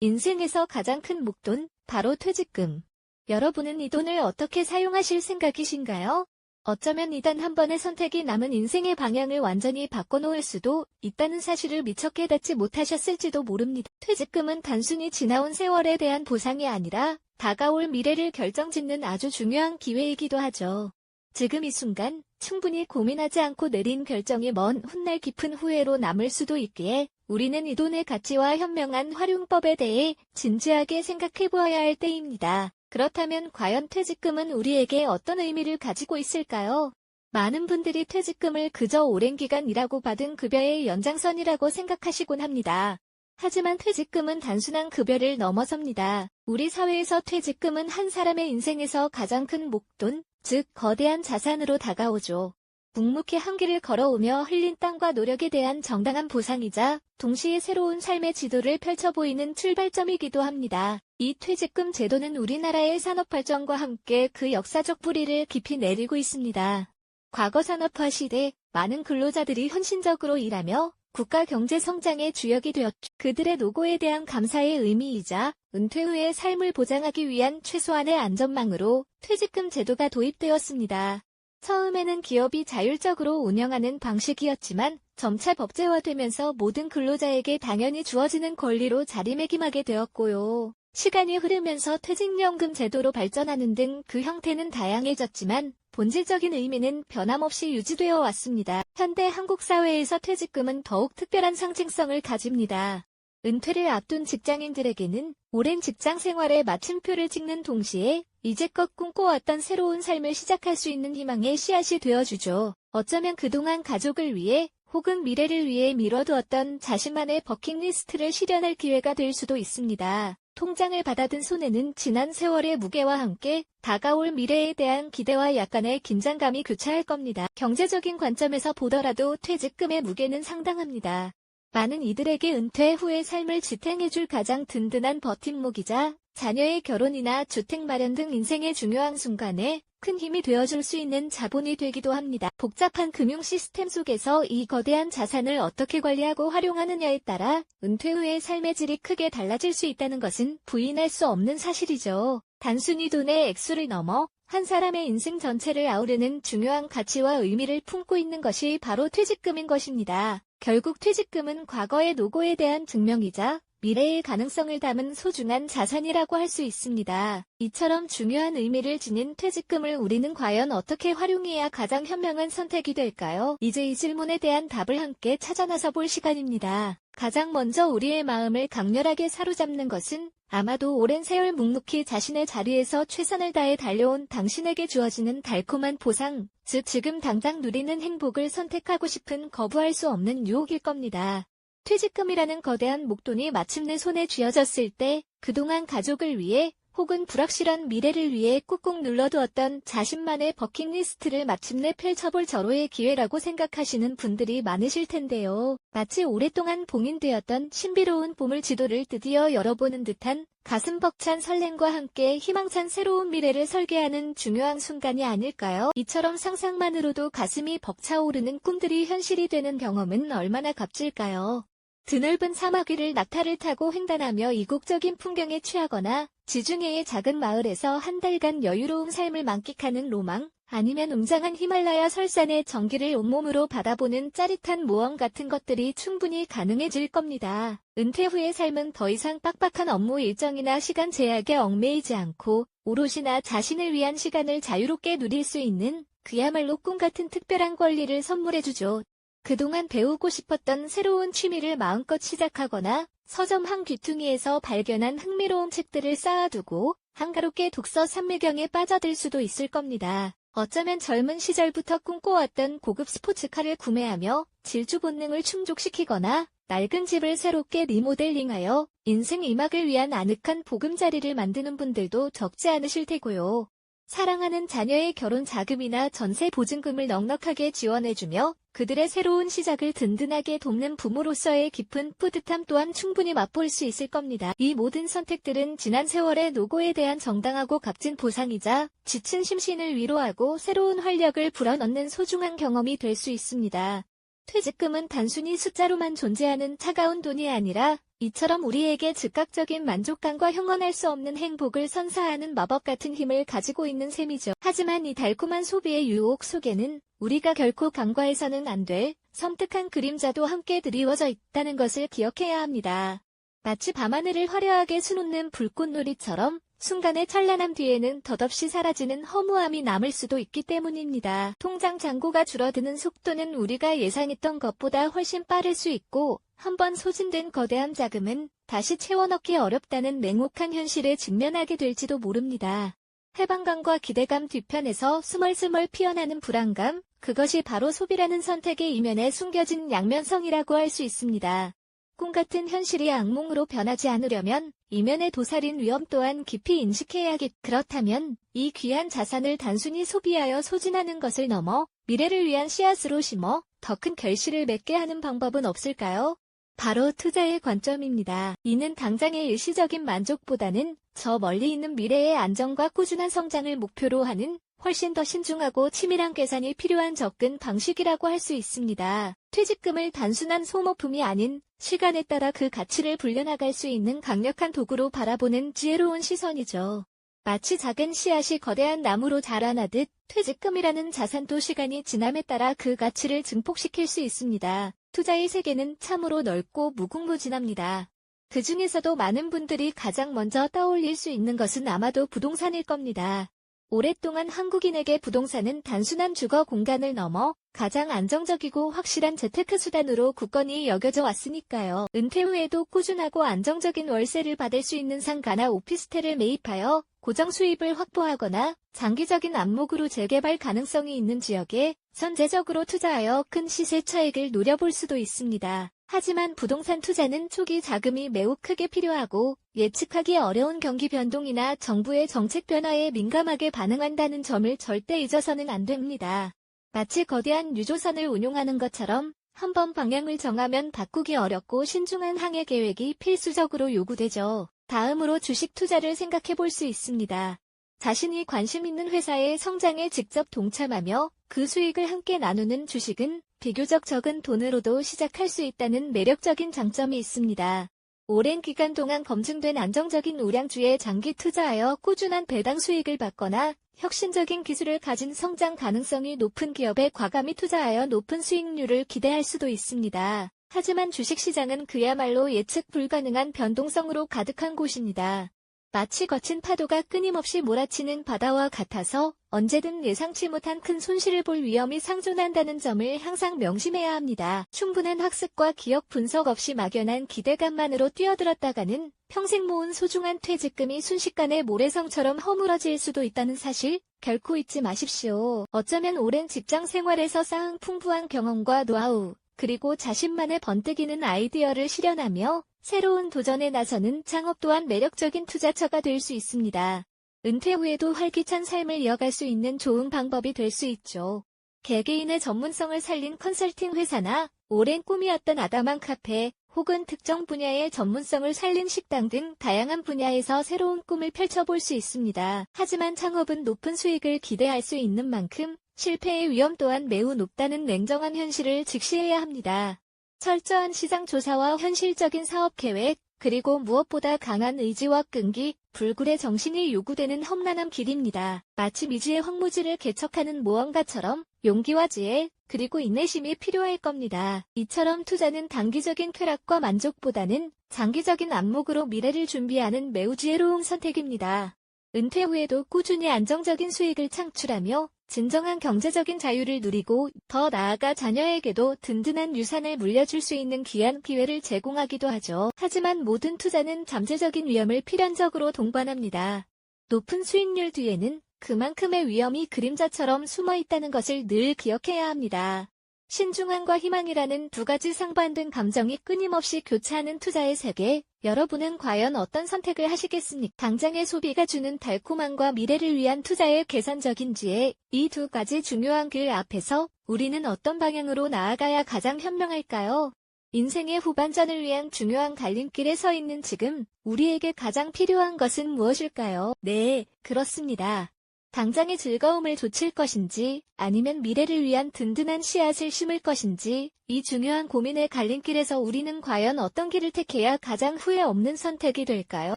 인생에서 가장 큰 목돈, 바로 퇴직금. 여러분은 이 돈을 어떻게 사용하실 생각이신가요? 어쩌면 이 단 한 번의 선택이 남은 인생의 방향을 완전히 바꿔놓을 수도 있다는 사실을 미처 깨닫지 못하셨을지도 모릅니다. 퇴직금은 단순히 지나온 세월에 대한 보상이 아니라 다가올 미래를 결정짓는 아주 중요한 기회이기도 하죠. 지금 이 순간 충분히 고민하지 않고 내린 결정이 먼 훗날 깊은 후회로 남을 수도 있기에 우리는 이 돈의 가치와 현명한 활용법에 대해 진지하게 생각해 보아야 할 때입니다. 그렇다면 과연 퇴직금은 우리에게 어떤 의미를 가지고 있을까요? 많은 분들이 퇴직금을 그저 오랜 기간 일하고 받은 급여의 연장선이라고 생각하시곤 합니다. 하지만 퇴직금은 단순한 급여를 넘어섭니다. 우리 사회에서 퇴직금은 한 사람의 인생에서 가장 큰 목돈, 즉 거대한 자산으로 다가오죠. 묵묵히 한 길을 걸어오며 흘린 땀과 노력에 대한 정당한 보상이자 동시에 새로운 삶의 지도를 펼쳐 보이는 출발점이기도 합니다. 이 퇴직금 제도는 우리나라의 산업 발전과 함께 그 역사적 뿌리를 깊이 내리고 있습니다. 과거 산업화 시대 많은 근로자들이 헌신적으로 일하며 국가 경제 성장의 주역이 되었죠. 그들의 노고에 대한 감사의 의미이자 은퇴 후의 삶을 보장하기 위한 최소한의 안전망으로 퇴직금 제도가 도입되었습니다. 처음에는 기업이 자율적으로 운영하는 방식이었지만 점차 법제화되면서 모든 근로자에게 당연히 주어지는 권리로 자리매김하게 되었고요. 시간이 흐르면서 퇴직연금 제도로 발전하는 등 그 형태는 다양해졌지만 본질적인 의미는 변함없이 유지되어 왔습니다. 현대 한국 사회에서 퇴직금은 더욱 특별한 상징성을 가집니다. 은퇴를 앞둔 직장인들에게는 오랜 직장 생활에 마침표를 찍는 동시에 이제껏 꿈꿔왔던 새로운 삶을 시작할 수 있는 희망의 씨앗이 되어주죠. 어쩌면 그동안 가족을 위해 혹은 미래를 위해 미뤄두었던 자신만의 버킷리스트를 실현할 기회가 될 수도 있습니다. 통장을 받아든 손에는 지난 세월의 무게와 함께 다가올 미래에 대한 기대와 약간의 긴장감이 교차할 겁니다. 경제적인 관점에서 보더라도 퇴직금의 무게는 상당합니다. 많은 이들에게 은퇴 후의 삶을 지탱해줄 가장 든든한 버팀목이자 자녀의 결혼이나 주택 마련 등 인생의 중요한 순간에 큰 힘이 되어줄 수 있는 자본이 되기도 합니다. 복잡한 금융 시스템 속에서 이 거대한 자산을 어떻게 관리하고 활용하느냐에 따라 은퇴 후의 삶의 질이 크게 달라질 수 있다는 것은 부인할 수 없는 사실이죠. 단순히 돈의 액수를 넘어 한 사람의 인생 전체를 아우르는 중요한 가치와 의미를 품고 있는 것이 바로 퇴직금인 것입니다. 결국 퇴직금은 과거의 노고에 대한 증명이자 미래의 가능성을 담은 소중한 자산이라고 할 수 있습니다. 이처럼 중요한 의미를 지닌 퇴직금을 우리는 과연 어떻게 활용해야 가장 현명한 선택이 될까요? 이제 이 질문에 대한 답을 함께 찾아 나서 볼 시간입니다. 가장 먼저 우리의 마음을 강렬하게 사로잡는 것은 아마도 오랜 세월 묵묵히 자신의 자리에서 최선을 다해 달려온 당신에게 주어지는 달콤한 보상, 즉 지금 당장 누리는 행복을 선택하고 싶은 거부할 수 없는 유혹일 겁니다. 퇴직금이라는 거대한 목돈이 마침내 손에 쥐어졌을 때 그동안 가족을 위해 혹은 불확실한 미래를 위해 꾹꾹 눌러두었던 자신만의 버킷리스트를 마침내 펼쳐볼 절호의 기회라고 생각하시는 분들이 많으실 텐데요. 마치 오랫동안 봉인되었던 신비로운 보물지도를 드디어 열어보는 듯한 가슴 벅찬 설렘과 함께 희망찬 새로운 미래를 설계하는 중요한 순간이 아닐까요? 이처럼 상상만으로도 가슴이 벅차오르는 꿈들이 현실이 되는 경험은 얼마나 값질까요? 드넓은 사막 위를 낙타를 타고 횡단하며 이국적인 풍경에 취하거나 지중해의 작은 마을에서 한 달간 여유로운 삶을 만끽하는 로망, 아니면 웅장한 히말라야 설산의 전기를 온몸으로 받아보는 짜릿한 모험 같은 것들이 충분히 가능해질 겁니다. 은퇴 후의 삶은 더 이상 빡빡한 업무 일정이나 시간 제약에 얽매이지 않고 오롯이나 자신을 위한 시간을 자유롭게 누릴 수 있는 그야말로 꿈같은 특별한 권리를 선물해주죠. 그동안 배우고 싶었던 새로운 취미를 마음껏 시작하거나 서점 한 귀퉁이에서 발견한 흥미로운 책들을 쌓아두고 한가롭게 독서 삼매경에 빠져들 수도 있을 겁니다. 어쩌면 젊은 시절부터 꿈꿔왔던 고급 스포츠카를 구매하며 질주 본능을 충족시키거나 낡은 집을 새롭게 리모델링하여 인생 2막을 위한 아늑한 보금자리를 만드는 분들도 적지 않으실 테고요. 사랑하는 자녀의 결혼 자금이나 전세 보증금을 넉넉하게 지원해주며 그들의 새로운 시작을 든든하게 돕는 부모로서의 깊은 뿌듯함 또한 충분히 맛볼 수 있을 겁니다. 이 모든 선택들은 지난 세월의 노고에 대한 정당하고 값진 보상이자 지친 심신을 위로하고 새로운 활력을 불어넣는 소중한 경험이 될 수 있습니다. 퇴직금은 단순히 숫자로만 존재하는 차가운 돈이 아니라 이처럼 우리에게 즉각적인 만족감과 형언할 수 없는 행복을 선사하는 마법 같은 힘을 가지고 있는 셈이죠. 하지만 이 달콤한 소비의 유혹 속에는 우리가 결코 간과해서는 안 될 섬뜩한 그림자도 함께 드리워져 있다는 것을 기억해야 합니다. 마치 밤하늘을 화려하게 수놓는 불꽃놀이처럼 순간의 찬란함 뒤에는 덧없이 사라지는 허무함이 남을 수도 있기 때문입니다. 통장 잔고가 줄어드는 속도는 우리가 예상했던 것보다 훨씬 빠를 수 있고, 한번 소진된 거대한 자금은 다시 채워넣기 어렵다는 냉혹한 현실에 직면하게 될지도 모릅니다. 해방감과 기대감 뒤편에서 스멀스멀 피어나는 불안감, 그것이 바로 소비라는 선택의 이면에 숨겨진 양면성이라고 할 수 있습니다. 꿈같은 현실이 악몽으로 변하지 않으려면 이면의 도살인 위험 또한 깊이 인식해야겠. 그렇다면 이 귀한 자산을 단순히 소비하여 소진하는 것을 넘어 미래를 위한 씨앗으로 심어 더 큰 결실을 맺게 하는 방법은 없을까요? 바로 투자의 관점입니다. 이는 당장의 일시적인 만족보다는 저 멀리 있는 미래의 안정과 꾸준한 성장을 목표로 하는 훨씬 더 신중하고 치밀한 계산이 필요한 접근 방식이라고 할 수 있습니다. 퇴직금을 단순한 소모품이 아닌 시간에 따라 그 가치를 불려나갈 수 있는 강력한 도구로 바라보는 지혜로운 시선이죠. 마치 작은 씨앗이 거대한 나무로 자라나듯 퇴직금이라는 자산도 시간이 지남에 따라 그 가치를 증폭시킬 수 있습니다. 투자의 세계는 참으로 넓고 무궁무진합니다. 그 중에서도 많은 분들이 가장 먼저 떠올릴 수 있는 것은 아마도 부동산일 겁니다. 오랫동안 한국인에게 부동산은 단순한 주거 공간을 넘어 가장 안정적이고 확실한 재테크 수단으로 굳건히 여겨져 왔으니까요. 은퇴 후에도 꾸준하고 안정적인 월세를 받을 수 있는 상가나 오피스텔을 매입하여 고정 수입을 확보하거나 장기적인 안목으로 재개발 가능성이 있는 지역에 선제적으로 투자하여 큰 시세 차익을 노려볼 수도 있습니다. 하지만 부동산 투자는 초기 자금이 매우 크게 필요하고 예측하기 어려운 경기 변동이나 정부의 정책 변화에 민감하게 반응한다는 점을 절대 잊어서는 안 됩니다. 마치 거대한 유조선을 운용하는 것처럼 한번 방향을 정하면 바꾸기 어렵고 신중한 항해 계획이 필수적으로 요구되죠. 다음으로 주식 투자를 생각해 볼 수 있습니다. 자신이 관심 있는 회사의 성장에 직접 동참하며 그 수익을 함께 나누는 주식은 비교적 적은 돈으로도 시작할 수 있다는 매력적인 장점이 있습니다. 오랜 기간 동안 검증된 안정적인 우량주에 장기 투자하여 꾸준한 배당 수익을 받거나 혁신적인 기술을 가진 성장 가능성이 높은 기업에 과감히 투자하여 높은 수익률을 기대할 수도 있습니다. 하지만 주식시장은 그야말로 예측 불가능한 변동성으로 가득한 곳입니다. 마치 거친 파도가 끊임없이 몰아치는 바다와 같아서 언제든 예상치 못한 큰 손실을 볼 위험이 상존한다는 점을 항상 명심해야 합니다. 충분한 학습과 기억 분석 없이 막연한 기대감만으로 뛰어들었다가는 평생 모은 소중한 퇴직금이 순식간에 모래성처럼 허물어질 수도 있다는 사실 결코 잊지 마십시오. 어쩌면 오랜 직장 생활에서 쌓은 풍부한 경험과 노하우, 그리고 자신만의 번뜩이는 아이디어를 실현하며 새로운 도전에 나서는 창업 또한 매력적인 투자처가 될 수 있습니다. 은퇴 후에도 활기찬 삶을 이어갈 수 있는 좋은 방법이 될 수 있죠. 개개인의 전문성을 살린 컨설팅 회사나 오랜 꿈이었던 아담한 카페, 혹은 특정 분야의 전문성을 살린 식당 등 다양한 분야에서 새로운 꿈을 펼쳐볼 수 있습니다. 하지만 창업은 높은 수익을 기대할 수 있는 만큼 실패의 위험 또한 매우 높다는 냉정한 현실을 직시해야 합니다. 철저한 시장 조사와 현실적인 사업 계획, 그리고 무엇보다 강한 의지와 끈기, 불굴의 정신이 요구되는 험난한 길입니다. 마치 미지의 황무지를 개척하는 모험가처럼 용기와 지혜, 그리고 인내심이 필요할 겁니다. 이처럼 투자는 단기적인 쾌락과 만족보다는 장기적인 안목으로 미래를 준비하는 매우 지혜로운 선택입니다. 은퇴 후에도 꾸준히 안정적인 수익을 창출하며 진정한 경제적인 자유를 누리고 더 나아가 자녀에게도 든든한 유산을 물려줄 수 있는 귀한 기회를 제공하기도 하죠. 하지만 모든 투자는 잠재적인 위험을 필연적으로 동반합니다. 높은 수익률 뒤에는 그만큼의 위험이 그림자처럼 숨어 있다는 것을 늘 기억해야 합니다. 신중함과 희망이라는 두 가지 상반된 감정이 끊임없이 교차하는 투자의 세계, 여러분은 과연 어떤 선택을 하시겠습니까? 당장의 소비가 주는 달콤함과 미래를 위한 투자의 계산적인 지혜, 이 두 가지 중요한 길 앞에서 우리는 어떤 방향으로 나아가야 가장 현명할까요? 인생의 후반전을 위한 중요한 갈림길에 서 있는 지금, 우리에게 가장 필요한 것은 무엇일까요? 네, 그렇습니다. 당장의 즐거움을 좇을 것인지 아니면 미래를 위한 든든한 씨앗을 심을 것인지 이 중요한 고민의 갈림길에서 우리는 과연 어떤 길을 택해야 가장 후회 없는 선택이 될까요?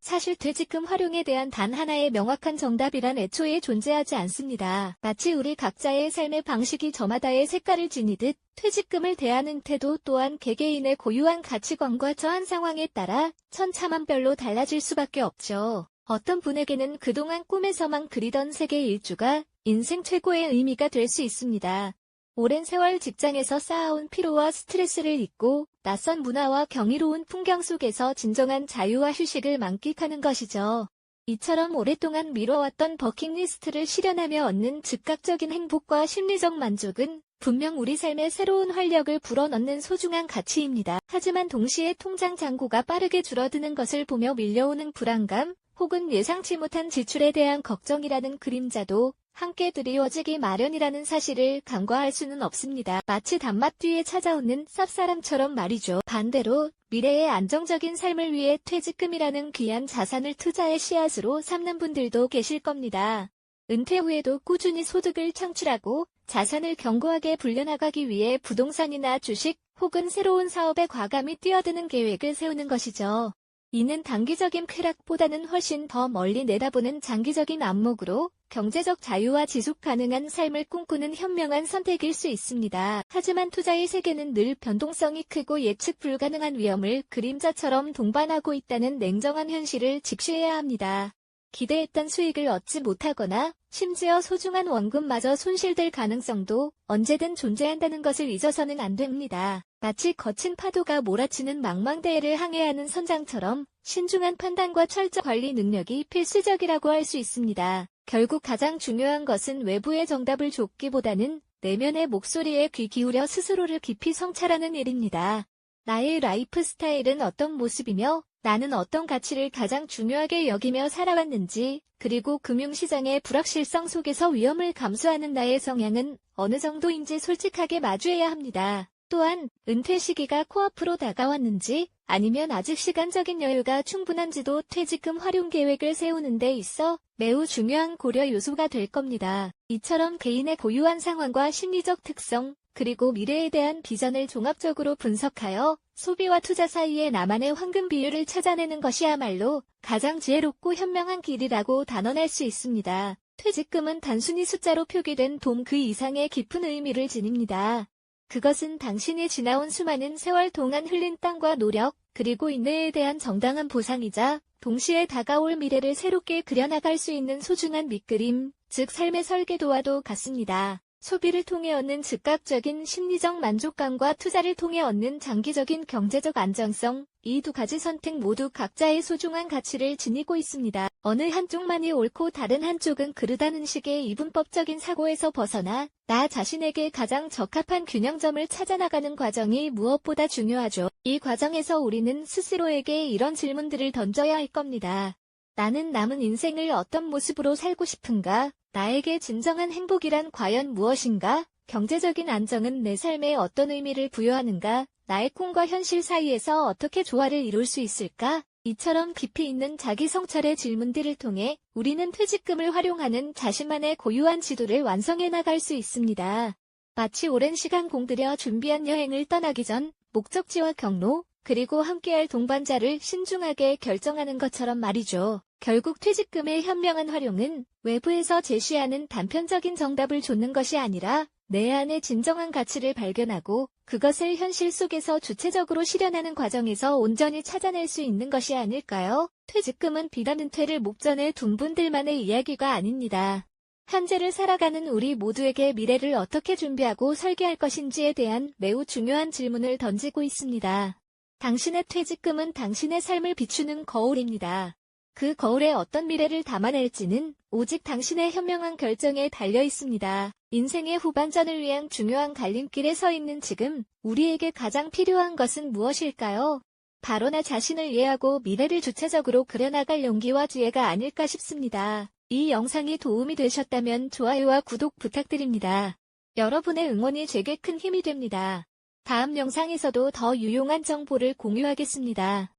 사실 퇴직금 활용에 대한 단 하나의 명확한 정답이란 애초에 존재하지 않습니다. 마치 우리 각자의 삶의 방식이 저마다의 색깔을 지니듯 퇴직금을 대하는 태도 또한 개개인의 고유한 가치관과 처한 상황에 따라 천차만별로 달라질 수밖에 없죠. 어떤 분에게는 그동안 꿈에서만 그리던 세계 일주가 인생 최고의 의미가 될 수 있습니다. 오랜 세월 직장에서 쌓아온 피로와 스트레스를 잊고 낯선 문화와 경이로운 풍경 속에서 진정한 자유와 휴식을 만끽하는 것이죠. 이처럼 오랫동안 미뤄왔던 버킷리스트를 실현하며 얻는 즉각적인 행복과 심리적 만족은 분명 우리 삶에 새로운 활력을 불어넣는 소중한 가치입니다. 하지만 동시에 통장 잔고가 빠르게 줄어드는 것을 보며 밀려오는 불안감, 혹은 예상치 못한 지출에 대한 걱정이라는 그림자도 함께 드리워지기 마련이라는 사실을 간과할 수는 없습니다. 마치 단맛 뒤에 찾아오는 쌉싸람처럼 말이죠. 반대로 미래의 안정적인 삶을 위해 퇴직금이라는 귀한 자산을 투자의 씨앗으로 삼는 분들도 계실 겁니다. 은퇴 후에도 꾸준히 소득을 창출하고 자산을 견고하게 불려나가기 위해 부동산이나 주식 혹은 새로운 사업에 과감히 뛰어드는 계획을 세우는 것이죠. 이는 단기적인 쾌락보다는 훨씬 더 멀리 내다보는 장기적인 안목으로 경제적 자유와 지속 가능한 삶을 꿈꾸는 현명한 선택일 수 있습니다. 하지만 투자의 세계는 늘 변동성이 크고 예측 불가능한 위험을 그림자처럼 동반하고 있다는 냉정한 현실을 직시해야 합니다. 기대했던 수익을 얻지 못하거나 심지어 소중한 원금마저 손실될 가능성도 언제든 존재한다는 것을 잊어서는 안 됩니다. 마치 거친 파도가 몰아치는 망망대해를 항해하는 선장처럼 신중한 판단과 철저 관리 능력이 필수적이라고 할 수 있습니다. 결국 가장 중요한 것은 외부의 정답을 좇기보다는 내면의 목소리에 귀 기울여 스스로를 깊이 성찰하는 일입니다. 나의 라이프 스타일은 어떤 모습이며 나는 어떤 가치를 가장 중요하게 여기며 살아왔는지, 그리고 금융시장의 불확실성 속에서 위험을 감수하는 나의 성향은 어느 정도인지 솔직하게 마주해야 합니다. 또한 은퇴 시기가 코앞으로 다가왔는지 아니면 아직 시간적인 여유가 충분한지도 퇴직금 활용 계획을 세우는 데 있어 매우 중요한 고려 요소가 될 겁니다. 이처럼 개인의 고유한 상황과 심리적 특성, 그리고 미래에 대한 비전을 종합적으로 분석하여 소비와 투자 사이의 나만의 황금 비율을 찾아내는 것이야말로 가장 지혜롭고 현명한 길이라고 단언할 수 있습니다. 퇴직금은 단순히 숫자로 표기된 돈 그 이상의 깊은 의미를 지닙니다. 그것은 당신이 지나온 수많은 세월 동안 흘린 땀과 노력, 그리고 인내에 대한 정당한 보상이자 동시에 다가올 미래를 새롭게 그려나갈 수 있는 소중한 밑그림, 즉 삶의 설계도와도 같습니다. 소비를 통해 얻는 즉각적인 심리적 만족감과 투자를 통해 얻는 장기적인 경제적 안정성, 이 두 가지 선택 모두 각자의 소중한 가치를 지니고 있습니다. 어느 한쪽만이 옳고 다른 한쪽은 그르다는 식의 이분법적인 사고에서 벗어나 나 자신에게 가장 적합한 균형점을 찾아나가는 과정이 무엇보다 중요하죠. 이 과정에서 우리는 스스로에게 이런 질문들을 던져야 할 겁니다. 나는 남은 인생을 어떤 모습으로 살고 싶은가? 나에게 진정한 행복이란 과연 무엇인가? 경제적인 안정은 내 삶에 어떤 의미를 부여하는가? 나의 꿈과 현실 사이에서 어떻게 조화를 이룰 수 있을까? 이처럼 깊이 있는 자기 성찰의 질문들을 통해 우리는 퇴직금을 활용하는 자신만의 고유한 지도를 완성해 나갈 수 있습니다. 마치 오랜 시간 공들여 준비한 여행을 떠나기 전 목적지와 경로, 그리고 함께할 동반자를 신중하게 결정하는 것처럼 말이죠. 결국 퇴직금의 현명한 활용은 외부에서 제시하는 단편적인 정답을 좇는 것이 아니라 내 안의 진정한 가치를 발견하고 그것을 현실 속에서 주체적으로 실현하는 과정에서 온전히 찾아낼 수 있는 것이 아닐까요? 퇴직금은 비단 은퇴를 목전에 둔 분들만의 이야기가 아닙니다. 현재를 살아가는 우리 모두에게 미래를 어떻게 준비하고 설계할 것인지에 대한 매우 중요한 질문을 던지고 있습니다. 당신의 퇴직금은 당신의 삶을 비추는 거울입니다. 그 거울에 어떤 미래를 담아낼지는 오직 당신의 현명한 결정에 달려 있습니다. 인생의 후반전을 위한 중요한 갈림길에 서 있는 지금, 우리에게 가장 필요한 것은 무엇일까요? 바로 나 자신을 이해하고 미래를 주체적으로 그려나갈 용기와 지혜가 아닐까 싶습니다. 이 영상이 도움이 되셨다면 좋아요와 구독 부탁드립니다. 여러분의 응원이 제게 큰 힘이 됩니다. 다음 영상에서도 더 유용한 정보를 공유하겠습니다.